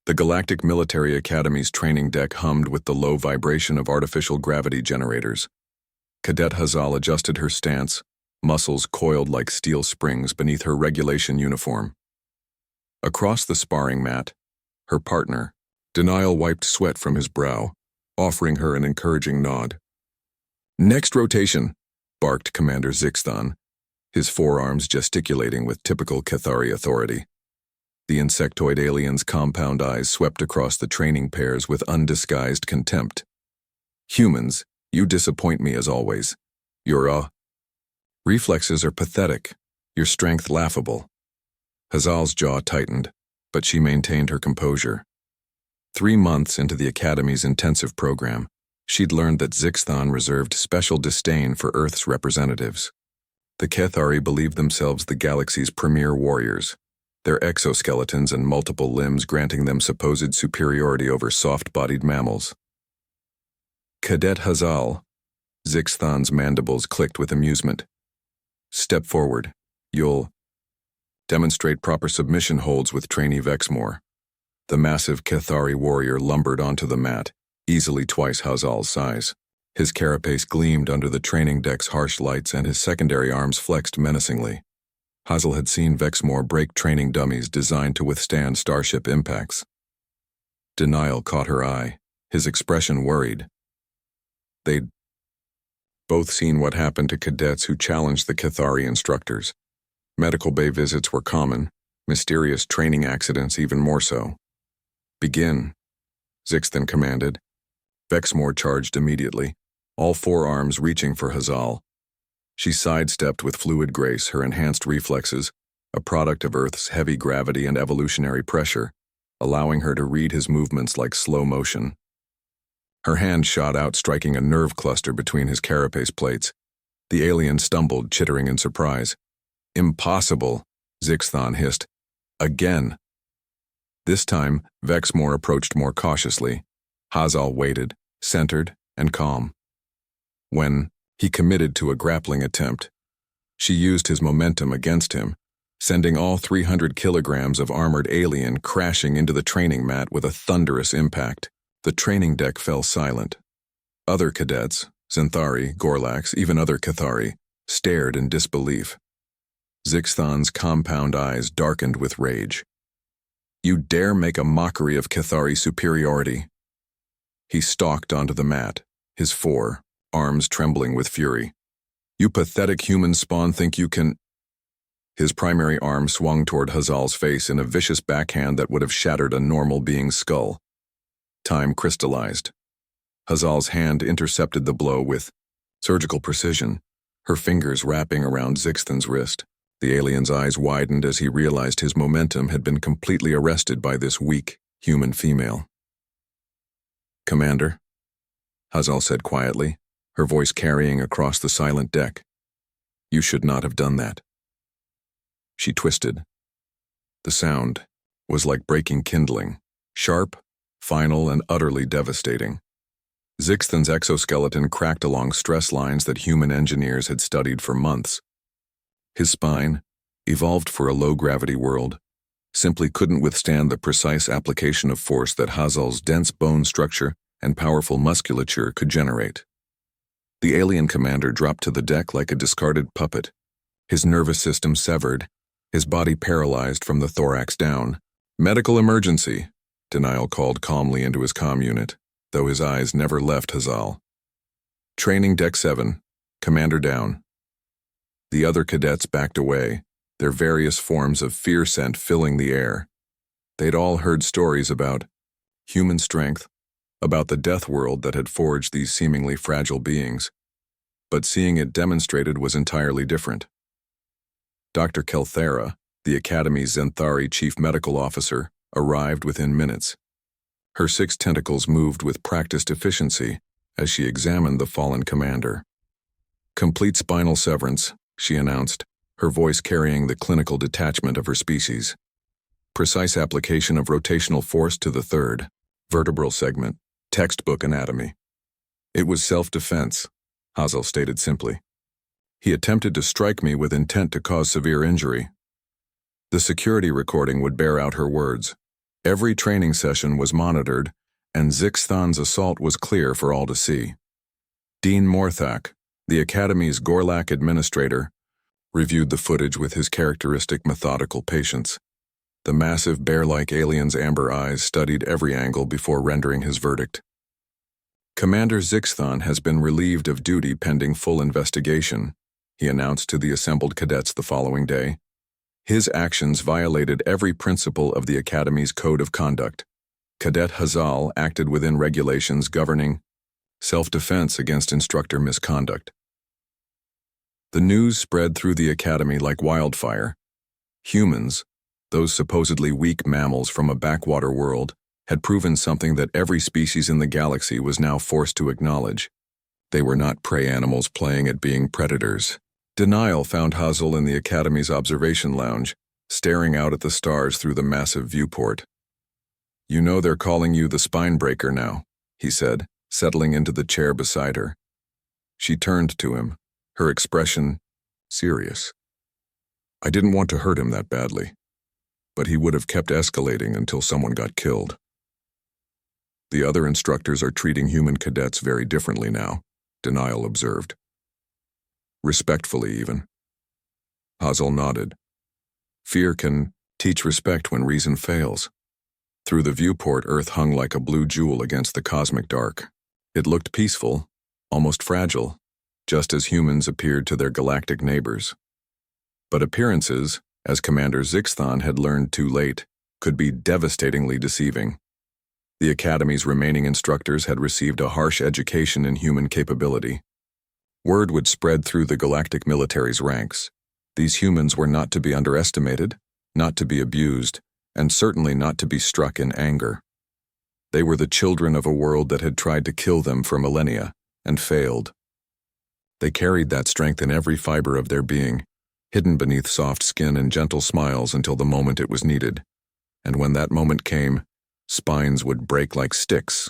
The Galactic Military Academy's training deck hummed with the low vibration of artificial gravity generators. Cadet Hazal adjusted her stance, muscles coiled like steel springs beneath her regulation uniform. Across the sparring mat, her partner, Denial, wiped sweat from his brow, offering her an encouraging nod. "Next rotation," barked Commander Zixthon, his forearms gesticulating with typical Cathari authority. The insectoid alien's compound eyes swept across the training pairs with undisguised contempt. "Humans, you disappoint me as always. Your reflexes are pathetic, your strength laughable." Hazal's jaw tightened, but she maintained her composure. 3 months into the Academy's intensive program, she'd learned that Zixthon reserved special disdain for Earth's representatives. The Cathari believed themselves the galaxy's premier warriors, their exoskeletons and multiple limbs granting them supposed superiority over soft-bodied mammals. "Cadet Hazal," Zixthon's mandibles clicked with amusement. "Step forward. You'll demonstrate proper submission holds with trainee Vexmore." The massive Cathari warrior lumbered onto the mat, easily twice Hazal's size. His carapace gleamed under the training deck's harsh lights and his secondary arms flexed menacingly. Hazal had seen Vexmore break training dummies designed to withstand starship impacts. Denial caught her eye, his expression worried. They'd both seen what happened to cadets who challenged the Cathari instructors. Medical bay visits were common, mysterious training accidents even more so. "Begin," Zixthon commanded. Vexmore charged immediately, all 4 arms reaching for Hazal. She sidestepped with fluid grace, her enhanced reflexes, a product of Earth's heavy gravity and evolutionary pressure, allowing her to read his movements like slow motion. Her hand shot out, striking a nerve cluster between his carapace plates. The alien stumbled, chittering in surprise. "Impossible," Zixthon hissed. "Again." This time, Vexmore approached more cautiously. Hazal waited, centered and calm. When he committed to a grappling attempt, she used his momentum against him, sending all 300 kilograms of armored alien crashing into the training mat with a thunderous impact. The training deck fell silent. Other cadets, Xanthari, Gorlax, even other Cathari, stared in disbelief. Zixthon's compound eyes darkened with rage. "You dare make a mockery of Cathari superiority?" He stalked onto the mat, his 4 arms trembling with fury. "You pathetic human spawn think you can—" His primary arm swung toward Hazal's face in a vicious backhand that would have shattered a normal being's skull. Time crystallized. Hazal's hand intercepted the blow with surgical precision, her fingers wrapping around Zixthon's wrist. The alien's eyes widened as he realized his momentum had been completely arrested by this weak, human female. "Commander," Hazal said quietly, her voice carrying across the silent deck. "You should not have done that." She twisted. The sound was like breaking kindling, sharp, final, and utterly devastating. Zixthon's exoskeleton cracked along stress lines that human engineers had studied for months. His spine, evolved for a low-gravity world, simply couldn't withstand the precise application of force that Hazal's dense bone structure and powerful musculature could generate. The alien commander dropped to the deck like a discarded puppet, his nervous system severed, his body paralyzed from the thorax down. "Medical emergency," Denial called calmly into his comm unit, though his eyes never left Hazal. "Training Deck 7, Commander down." The other cadets backed away, their various forms of fear scent filling the air. They'd all heard stories about human strength, about the death world that had forged these seemingly fragile beings. But seeing it demonstrated was entirely different. Dr. Kelthera, the Academy's Xanthari chief medical officer, arrived within minutes. Her 6 tentacles moved with practiced efficiency as she examined the fallen commander. "Complete spinal severance," she announced, her voice carrying the clinical detachment of her species. "Precise application of rotational force to the 3rd vertebral segment, textbook anatomy." "It was self-defense," Hazal stated simply. "He attempted to strike me with intent to cause severe injury." The security recording would bear out her words. Every training session was monitored, and Zixthan's assault was clear for all to see. Dean Morthak, the Academy's Gorlak administrator, reviewed the footage with his characteristic methodical patience. The massive bear-like alien's amber eyes studied every angle before rendering his verdict. Commander Zixthan has been relieved of duty pending full investigation, he announced to the assembled cadets the following day. His actions violated every principle of the Academy's code of conduct. Cadet Hazal acted within regulations governing self-defense against instructor misconduct. The news spread through the Academy like wildfire. Humans, those supposedly weak mammals from a backwater world, had proven something that every species in the galaxy was now forced to acknowledge. They were not prey animals playing at being predators. Denial found Hazel in the Academy's observation lounge, staring out at the stars through the massive viewport. "You know they're calling you the spine breaker now," he said, settling into the chair beside her. She turned to him, her expression serious. "I didn't want to hurt him that badly, but he would have kept escalating until someone got killed. The other instructors are treating human cadets very differently now," Denial observed. "Respectfully, even." Hazel nodded. "Fear can teach respect when reason fails." Through the viewport, Earth hung like a blue jewel against the cosmic dark. It looked peaceful, almost fragile, just as humans appeared to their galactic neighbors. But appearances, as Commander Zixthan had learned too late, could be devastatingly deceiving. The Academy's remaining instructors had received a harsh education in human capability. Word would spread through the galactic military's ranks. These humans were not to be underestimated, not to be abused, and certainly not to be struck in anger. They were the children of a world that had tried to kill them for millennia, and failed. They carried that strength in every fiber of their being, hidden beneath soft skin and gentle smiles until the moment it was needed. And when that moment came, spines would break like sticks,